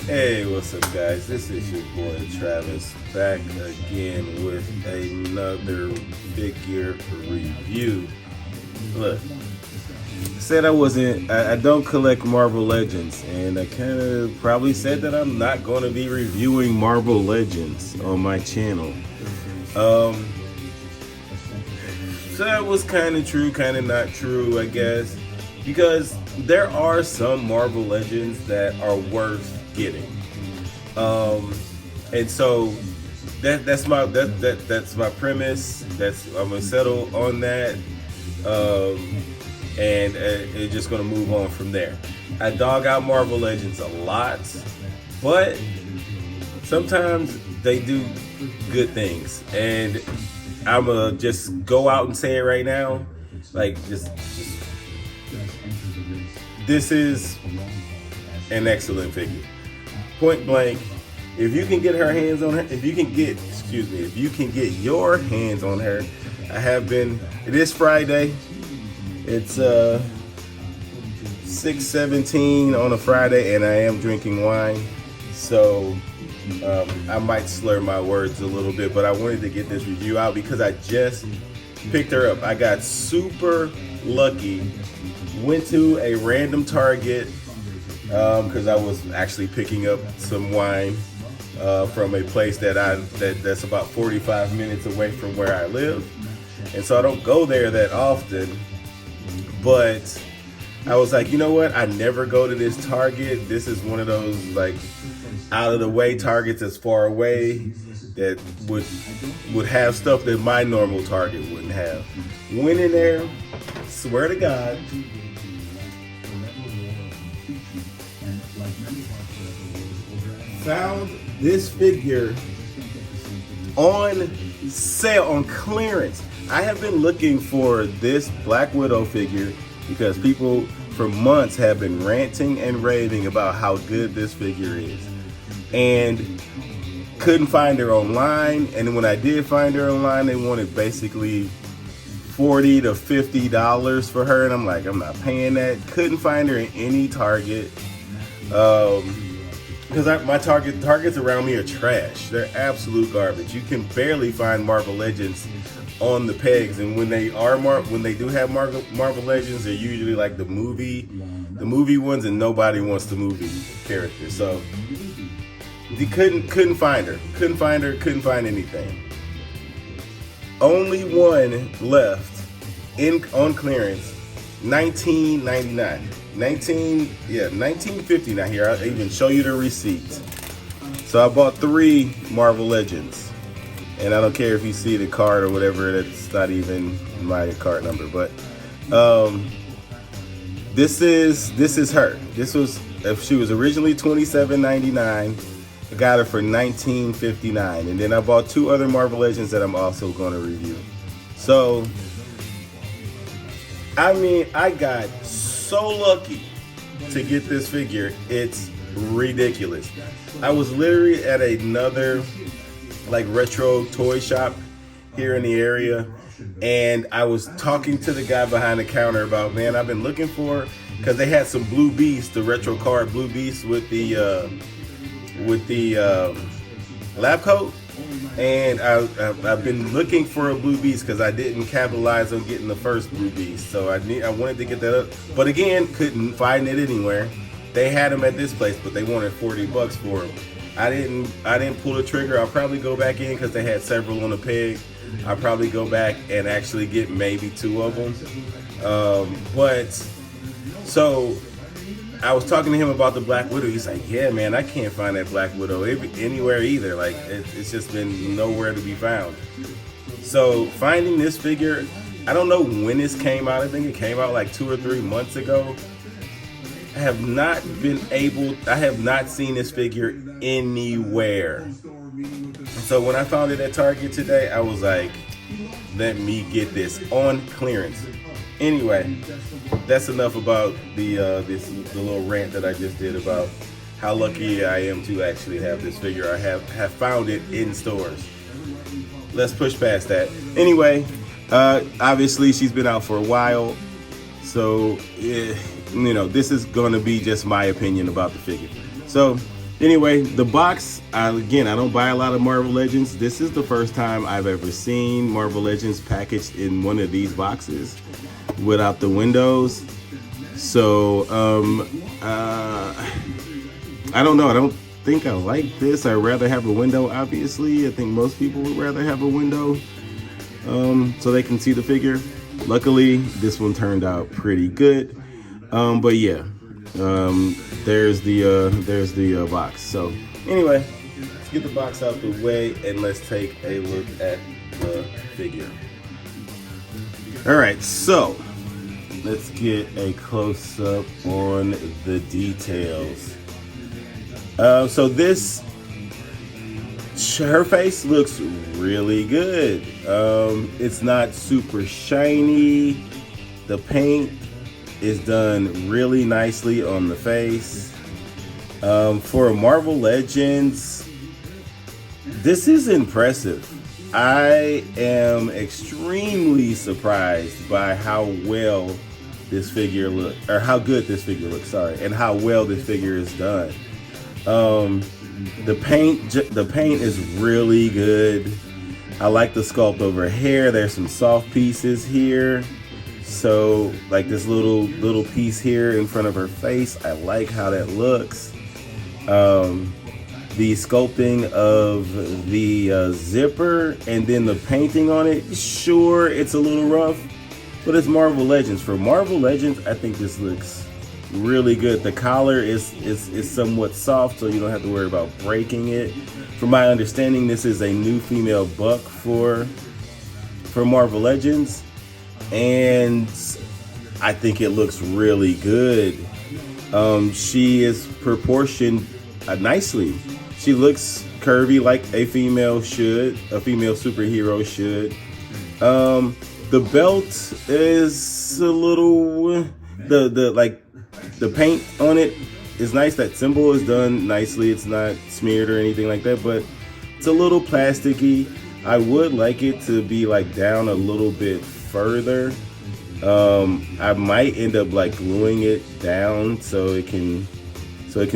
Hey, what's up, guys? This is your boy Travis back again with another figure review. Look, I said I don't collect Marvel Legends, and I kind of probably said that I'm not going to be reviewing Marvel Legends on my channel. So that was kind of true, kind of not true, I guess, because there are some Marvel Legends that are worth getting, and so that's my premise. I'm gonna settle on that, and it's just gonna move on from there. I dog out Marvel Legends a lot, but sometimes they do good things, and I'm gonna just go out and say it right now, like just this is an excellent figure. Point blank, if you can get your hands on her, if you can get your hands on her, it is Friday. It's 6:17 on a Friday, and I am drinking wine. So I might slur my words a little bit, but I wanted to get this review out because I just picked her up. I got super lucky. Went to a random Target because I was actually picking up some wine from a place that's about 45 minutes away from where I live, and so I don't go there that often. But I was like, you know what? I never go to this Target. This is one of those like out of the way Targets that's far away that would have stuff that my normal Target wouldn't have. Went in there, swear to God. Found this figure on sale, on clearance. I have been looking for this Black Widow figure because people for months have been ranting and raving about how good this figure is, and couldn't find her online. And when I did find her online, they wanted basically $40 to $50 for her, and I'm like, I'm not paying that. Couldn't find her in any Target. Because my Targets around me are trash. They're absolute garbage. You can barely find Marvel Legends on the pegs, and when they do have Marvel Legends, they're usually like the movie ones, and nobody wants the movie character. So you couldn't find her. Couldn't find anything. Only one left on clearance, $19.99. $19.59 here. I'll even show you the receipt. So I bought 3 Marvel Legends, and I don't care if you see the card or whatever. That's not even my card number, but this is her. She was originally $27.99. I got her for $19.59, and then I bought 2 other Marvel Legends that I'm also going to review. So I mean, I got so lucky to get this figure. It's ridiculous. I was literally at another like retro toy shop here in the area, and I was talking to the guy behind the counter about, man, I've been looking for, because they had some Blue Beast, the retro card Blue Beast with the lab coat. And I've been looking for a Blue Beast because I didn't capitalize on getting the first Blue Beast, so I wanted to get that up. But again, couldn't find it anywhere. They had them at this place, but they wanted $40 for them. I didn't pull the trigger. I'll probably go back in because they had several on the peg. I'll probably go back and actually get maybe 2 of them. So I was talking to him about the Black Widow. He's like, yeah, man, I can't find that Black Widow anywhere either. Like, it's just been nowhere to be found. So finding this figure, I don't know when this came out. I think it came out like 2 or 3 months ago. I have not seen this figure anywhere. So when I found it at Target today, I was like, let me get this on clearance. Anyway, that's enough about the little rant that I just did about how lucky I am to actually have this figure. I have found it in stores. Let's push past that. Anyway, obviously she's been out for a while, so this is going to be just my opinion about the figure. So Anyway, the box, again, I don't buy a lot of Marvel Legends. This is the first time I've ever seen Marvel Legends packaged in one of these boxes without the windows. So, I don't know. I don't think I like this. I'd rather have a window, obviously. I think most people would rather have a window so they can see the figure. Luckily, this one turned out pretty good. But yeah, there's the box. So anyway, let's get the box out the way and let's take a look at the figure. All right, so let's get a close-up on the details. So her face looks really good. It's not super shiny. The paint is done really nicely on the face. For Marvel Legends, this is impressive. I am extremely surprised by how well this figure looks, or how good this figure looks, sorry, and how well this figure is done. The paint is really good. I like the sculpt over here. There's some soft pieces here. So like this little piece here in front of her face, I like how that looks. The sculpting of the zipper and then the painting on it, sure, it's a little rough, but it's Marvel Legends. For Marvel Legends, I think this looks really good. The collar is somewhat soft, so you don't have to worry about breaking it. From my understanding, this is a new female buck for Marvel Legends, and I think it looks really good. She is proportioned nicely. She looks curvy like a female should, a female superhero should. The belt is a little, the paint on it is nice. That symbol is done nicely. It's not smeared or anything like that, but it's a little plasticky. I would like it to be like down a little bit further. I might end up like gluing it down so it can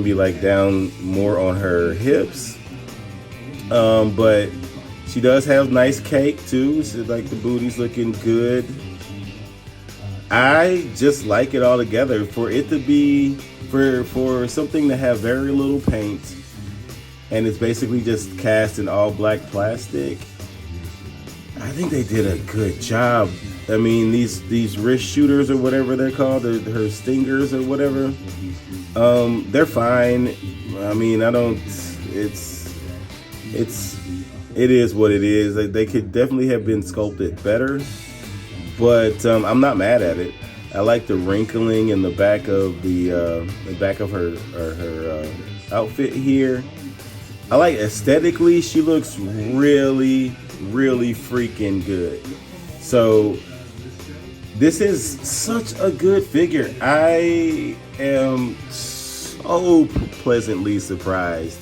be like down more on her hips. But she does have nice cake too. So like the booty's looking good. I just like it all together. For it to be for something to have very little paint and it's basically just cast in all black plastic, I think they did a good job. I mean, these wrist shooters or whatever they're called, her stingers or whatever, they're fine. I mean, it is what it is. They could definitely have been sculpted better, but I'm not mad at it. I like the wrinkling in the back of her outfit here. I like aesthetically, she looks really, really freaking good. So this is such a good figure. I am so pleasantly surprised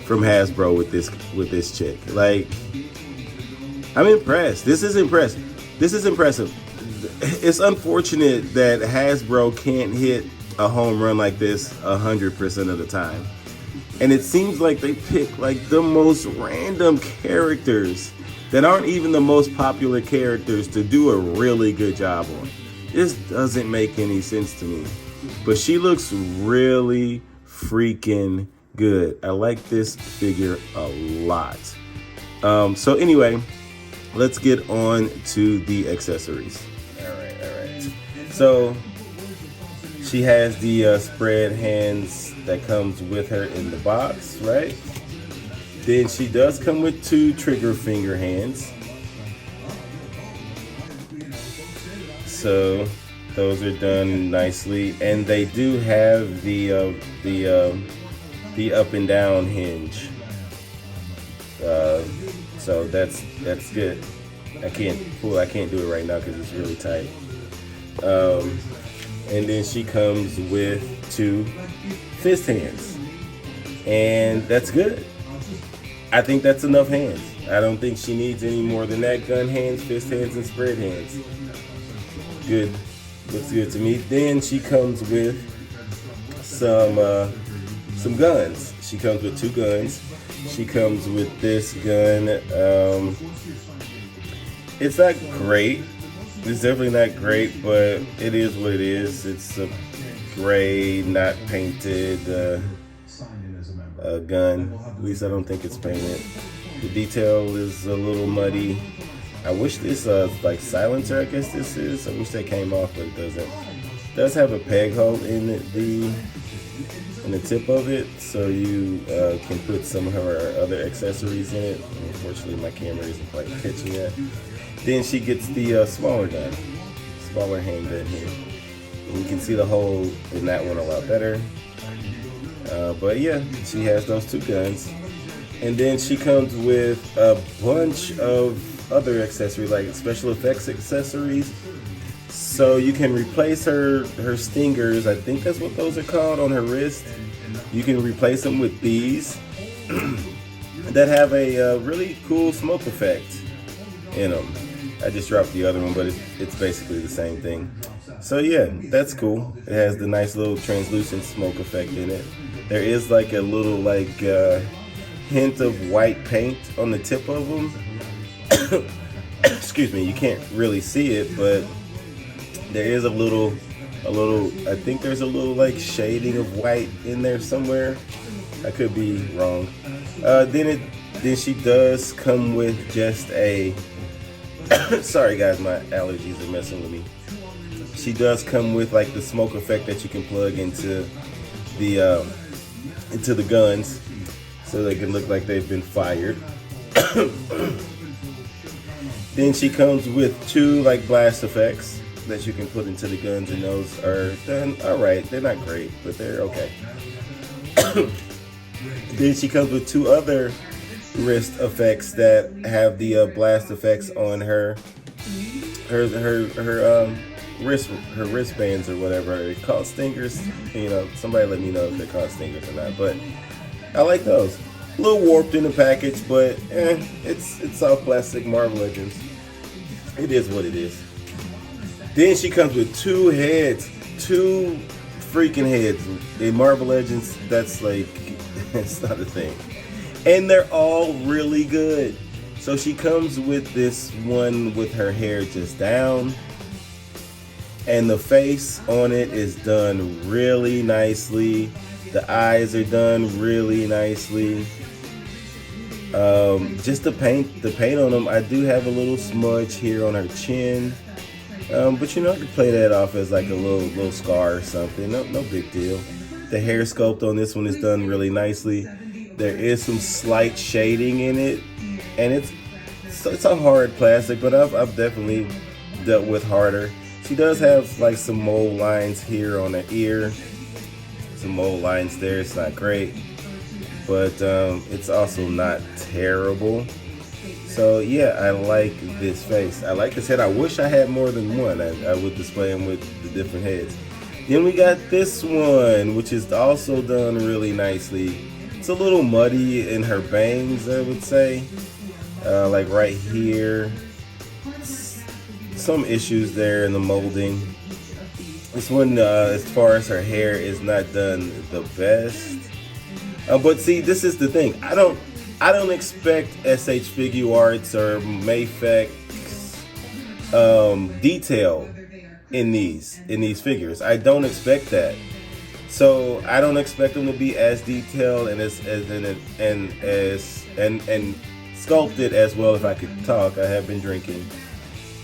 from Hasbro with this chick. Like, I'm impressed. This is impressive. It's unfortunate that Hasbro can't hit a home run like this 100% of the time. And it seems like they pick like the most random characters that aren't even the most popular characters to do a really good job on. This doesn't make any sense to me. But she looks really freaking good. I like this figure a lot. So anyway, let's get on to the accessories. All right. So she has the spread hands that comes with her in the box, right? Then she does come with 2 trigger finger hands. So those are done nicely, and they do have the up and down hinge. So that's good. I can't do it right now because it's really tight. And then she comes with 2 fist hands, and that's good. I think that's enough hands. I don't think she needs any more than that. Gun hands, fist hands, and spread hands. Good. Looks good to me. Then she comes with some some guns. She comes with 2 guns. She comes with this gun. It's not great. It's definitely not great, but it is what it is. It's a gray, not painted gun. At least I don't think it's painted. The detail is a little muddy. I wish this like silencer, I guess this is. I wish that came off, but it doesn't. It does have a peg hole in the tip of it, so you can put some of her other accessories in it. Unfortunately, my camera isn't quite catching that. Then she gets the smaller gun, smaller handgun here. And you can see the hole in that one a lot better. But yeah, she has those 2 guns. And then she comes with a bunch of other accessories, like special effects accessories. So you can replace her stingers, I think that's what those are called, on her wrist. You can replace them with these that have a really cool smoke effect in them. I just dropped the other one, but it's basically the same thing. So yeah, that's cool. It has the nice little translucent smoke effect in it. There is like a little hint of white paint on the tip of them. Excuse me, you can't really see it, but there is a little, I think there's a little like shading of white in there somewhere. I could be wrong. Then she does come with just a, sorry guys, my allergies are messing with me. She does come with like the smoke effect that you can plug into the guns, so they can look like they've been fired. Then she comes with 2 like blast effects that you can put into the guns, and those are done alright. They're not great, but they're okay. Then she comes with 2 other wrist effects that have the blast effects on her wristbands or whatever. They're called stingers. You know, somebody let me know if they're called stingers or not. But I like those. A little warped in the package, but it's soft plastic Marvel Legends. It is what it is. Then she comes with 2 heads, 2 freaking heads. In Marvel Legends, that's like, it's not a thing. And they're all really good. So she comes with this one with her hair just down, and the face on it is done really nicely. The eyes are done really nicely. Just the paint on them. I do have a little smudge here on her chin, but you know, I could play that off as like a little scar or something. No big deal. The hair sculpt on this one is done really nicely. There is some slight shading in it, and it's a hard plastic, but I've definitely dealt with harder. She does have like some mole lines here on her ear, some mole lines there. It's not great, but it's also not terrible. So yeah, I like this face. I like this head. I wish I had more than one. I would display them with the different heads. Then we got this one, which is also done really nicely. It's a little muddy in her bangs, I would say. Like right here. Some issues there in the molding. This one, as far as her hair, is not done the best. But see, this is the thing. I don't expect SH Figure Arts or Mayfec's detail in these figures. I don't expect that. So I don't expect them to be as detailed and as sculpted as well. If I could talk, I have been drinking.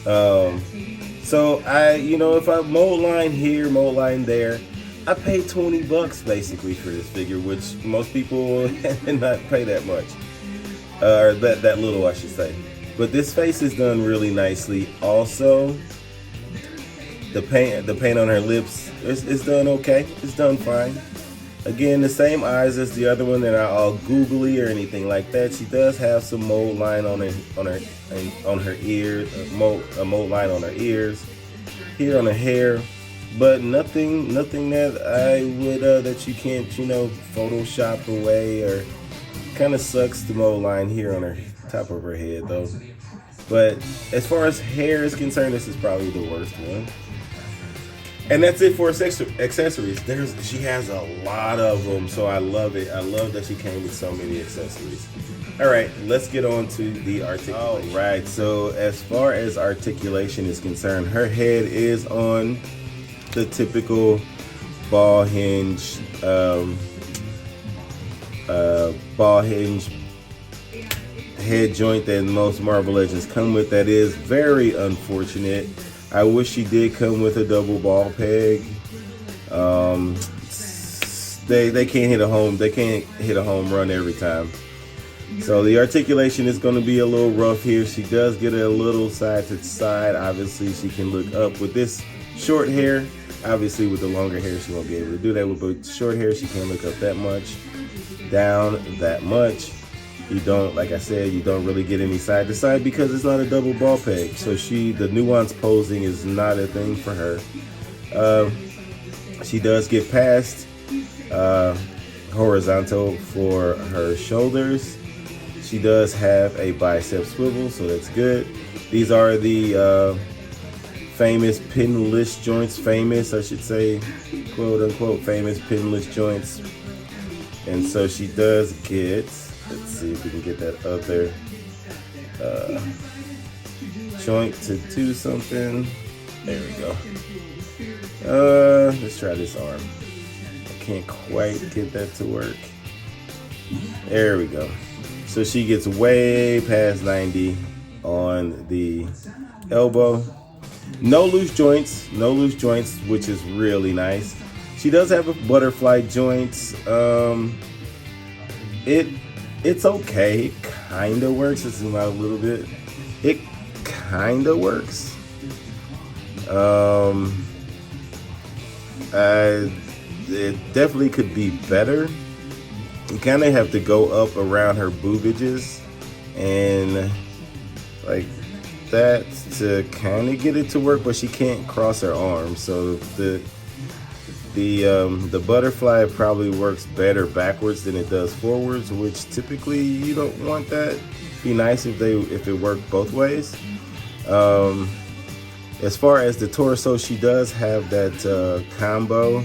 So if I mold line here, mold line there, I paid $20 basically for this figure, which most people not pay that much, or that little, I should say. But this face is done really nicely. Also, the paint on her lips is done okay. It's done fine. Again, the same eyes as the other one. They're not all googly or anything like that. She does have some mold line on her ears, a mold line on her ears, here on her hair, but nothing that I would that you can't Photoshop away. Or kind of sucks the mold line here on her top of her head though. But as far as hair is concerned, this is probably the worst one. And that's it for accessories. She has a lot of them, so I love it. I love that she came with so many accessories. All right, let's get on to the articulation. All right, so as far as articulation is concerned, her head is on the typical ball hinge head joint that most Marvel Legends come with. That is very unfortunate. I wish she did come with a double ball peg. They can't hit a home run every time. So the articulation is going to be a little rough here. She does get a little side to side. Obviously, she can look up with this short hair. Obviously, with the longer hair, she won't be able to do that. With short hair, she can't look up that much, down that much. You don't, like I said, you don't really get any side to side because it's not a double ball peg. So the nuance posing is not a thing for her. She does get past horizontal for her shoulders. She does have a bicep swivel, so that's good. These are the famous pinless joints, I should say, quote unquote, famous pinless joints. And so she does get, let's see if we can get that other joint to do something. There we go. Let's try this arm. I can't quite get that to work. There we go. So she gets way past 90 on the elbow. No loose joints, which is really nice. She does have a butterfly joint. It's okay. It kind of works. Let's zoom out a little bit. It kind of works. It definitely could be better. You kind of have to go up around her boobages and like that to kind of get it to work, but she can't cross her arms. So the butterfly probably works better backwards than it does forwards, which typically you don't want that. It'd be nice if it worked both ways. As far as the torso, she does have that combo.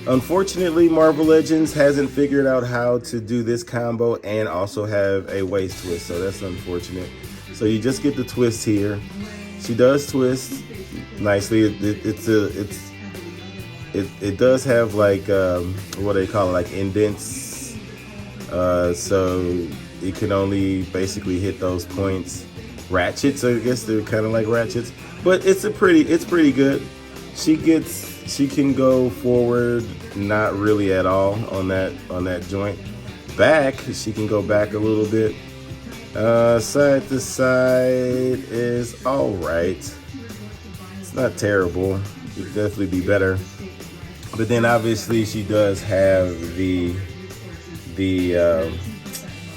Unfortunately, Marvel Legends hasn't figured out how to do this combo and also have a waist twist, so that's unfortunate. So you just get the twist here. She does twist nicely. It does have like what they call it, like indents. So it can only basically hit those points. Ratchets, I guess they're kind of like ratchets, but it's pretty good. She can go forward, not really at all on that joint. Back, she can go back a little bit. Side to side is all right. It's not terrible. It could definitely be better. But then obviously she does have the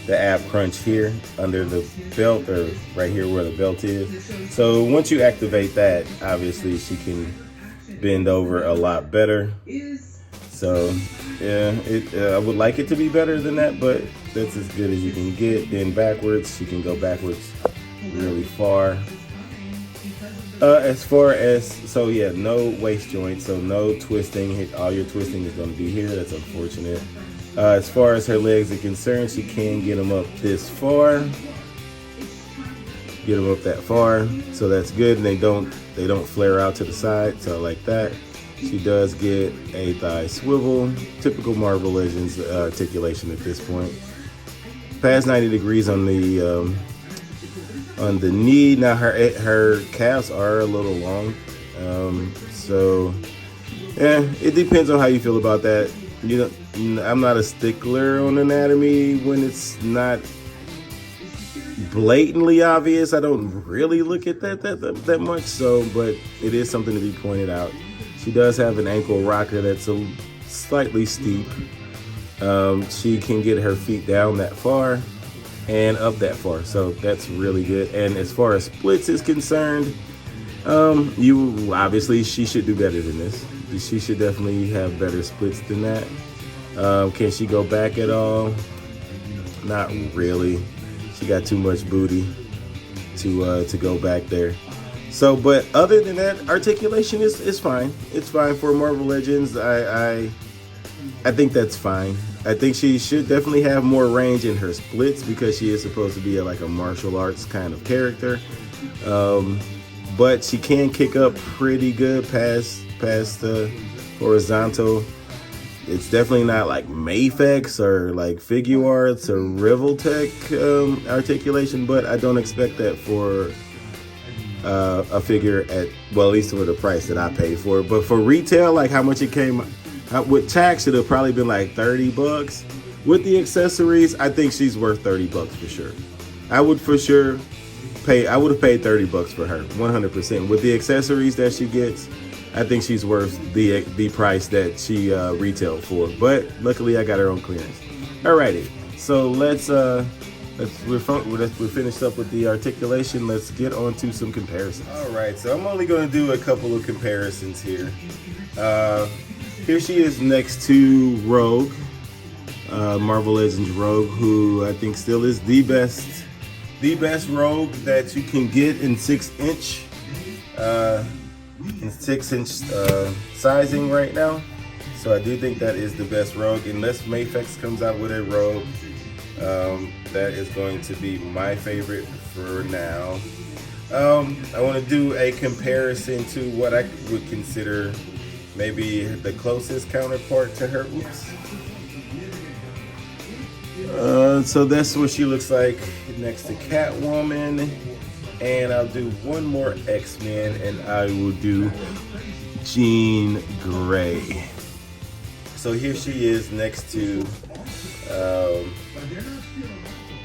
ab crunch here under the belt, or right here where the belt is. So once you activate that, obviously she can bend over a lot better. So yeah, I would like it to be better than that, but that's as good as you can get. Then backwards, she can go backwards really far. As far as, so yeah, no waist joint, so no twisting. All your twisting is going to be here. That's unfortunate. As far as her legs are concerned, she can get them up this far. Get them up that far, so that's good. And they don't flare out to the side, so like that. She does get a thigh swivel, typical Marvel Legends articulation at this point. Past 90 degrees on the knee. Now her calves are a little long, so yeah, it depends on how you feel about that. You know, I'm not a stickler on anatomy when it's not blatantly obvious. I don't really look at that much. So, but it is something to be pointed out. She does have an ankle rocker that's slightly steep. She can get her feet down that far and up that far, so that's really good. And as far as splits is concerned, she should do better than this. She should definitely have better splits than that. Can she go back at all? Not really. She got too much booty to go back there. So, but other than that, articulation is fine. It's fine for Marvel Legends. I think that's fine. I think she should definitely have more range in her splits because she is supposed to be like a martial arts kind of character. But she can kick up pretty good past the horizontal. It's definitely not like Mafex or like Figure Arts or Riveltech articulation, but I don't expect that for a figure at, well, at least for the price that I paid for it. But for retail, like how much it came with tax, should have probably been like $30. With the accessories, I think she's worth $30 for sure. I would for sure I would have paid $30 for her, 100%. With the accessories that she gets, I think she's worth the price that she retailed for. But luckily, I got her on clearance. Alrighty, so we're finished up with the articulation. Let's get on to some comparisons. All right, so I'm only going to do a couple of comparisons here. Here she is next to Rogue, Marvel Legends Rogue, who I think still is the best Rogue that you can get in 6-inch. In 6-inch sizing right now, so I do think that is the best Rogue. Unless Mafex comes out with a Rogue, that is going to be my favorite for now. I want to do a comparison to what I would consider maybe the closest counterpart to her. So that's what she looks like next to Catwoman. And I'll do one more X-Men, and I will do Jean Grey. So here she is next to,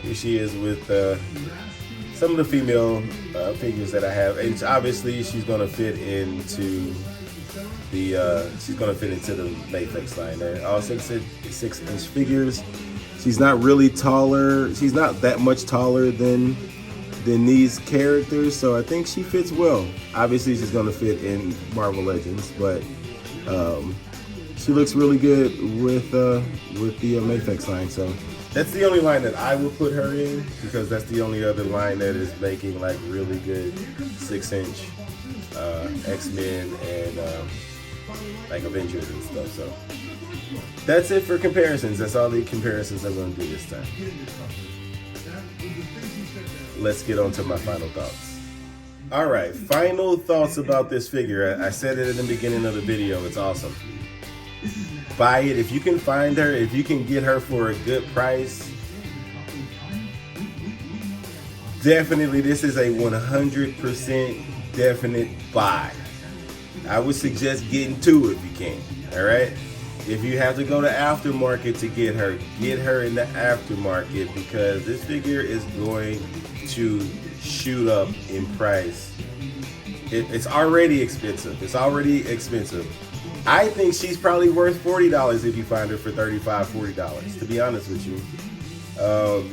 here she is with some of the female figures that I have, and obviously she's gonna fit into the Mafex line. They're all 6-inch figures. She's not really taller. She's not that much taller than these characters, so I think she fits well. Obviously, she's gonna fit in Marvel Legends, but she looks really good with the Mafex line. So that's the only line that I will put her in, because that's the only other line that is making like really good 6-inch X-Men and like Avengers and stuff. So that's it for comparisons. That's all the comparisons I'm gonna do this time. Let's get on to my final thoughts. All right, final thoughts about this figure. I said it in the beginning of the video. It's awesome. Buy it if you can find her. If you can get her for a good price, definitely this is a 100% definite buy. I would suggest getting two if you can. All right. If you have to go to aftermarket to get her in the aftermarket, because this figure is going to shoot up in price. It's already expensive. I think she's probably worth $40 if you find her for $35, $40, to be honest with you.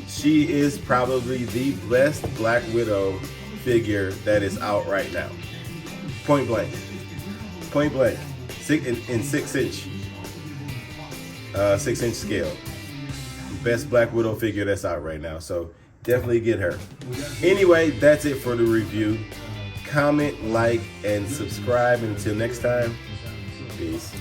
She is probably the best Black Widow figure that is out right now. Point blank. In 6-inch. 6-inch scale. Best Black Widow figure that's out right now. So definitely get her. Anyway, that's it for the review. Comment, like, and subscribe. Until next time, peace.